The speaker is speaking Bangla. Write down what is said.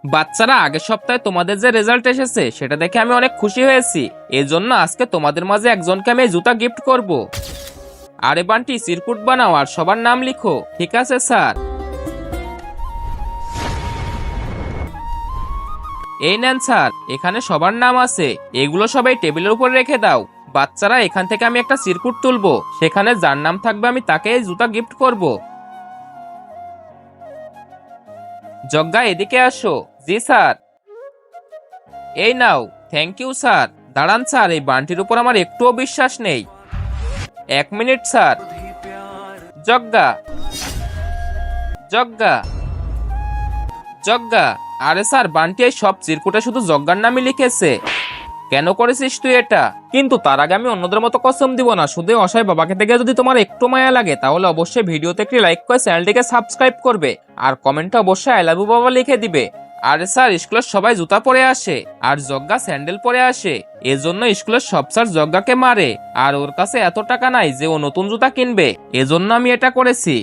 বাচ্চারা, আগের সপ্তাহে তোমাদের যে রেজাল্ট এসেছে সেটা দেখে আমি অনেক খুশি হয়েছি। এজন্য আজকে তোমাদের মাঝে একজনকে আমি এই জুতা গিফট করব। আরে বান্টি, চিরকুট বানাও আর সবার নাম লিখো। ঠিক আছে স্যার। এই নেন স্যার, এখানে সবার নাম আছে। এগুলো সবাই টেবিলের উপর রেখে দাও। বাচ্চারা, এখান থেকে আমি একটা চিরকুট তুলবো, সেখানে যার নাম থাকবে আমি তাকে এই জুতা গিফট করব। যজ্ঞা, এদিকে আসো। জি স্যার। এই নাও। Thank you sir. দাঁড়ান স্যার, এই বান্টির উপর আমার একটুও বিশ্বাস নেই। 1 মিনিট স্যার। যজ্ঞা, যজ্ঞা, যজ্ঞা। আরে স্যার, বান্টি এই সব চিরকুটে শুধু যজ্ঞার নামই লিখেছে। কেন করেছিস তুই এটা? কিন্তু তার আগে আমি অন্যদের মতো কসম দিব না। শুধু অসহায় বাবাকে থেকে যদি তোমার একটু মায়া লাগে তাহলে অবশ্যই ভিডিওতে একটি লাইক করে চ্যানেলটিকে সাবস্ক্রাইব করবে আর কমেন্টে অবশ্যই আই লাভ ইউ বাবা লিখে দিবে। আরে স্যার, স্কুলের সবাই জুতা পরে আসে আর যজ্ঞা স্যান্ডেল পরে আসে। এজন্য স্কুলের সব স্যার যজ্ঞাকে মারে। আর ওর কাছে এত টাকা নাই যে ও নতুন জুতা কিনবে। এজন্য আমি এটা করেছি।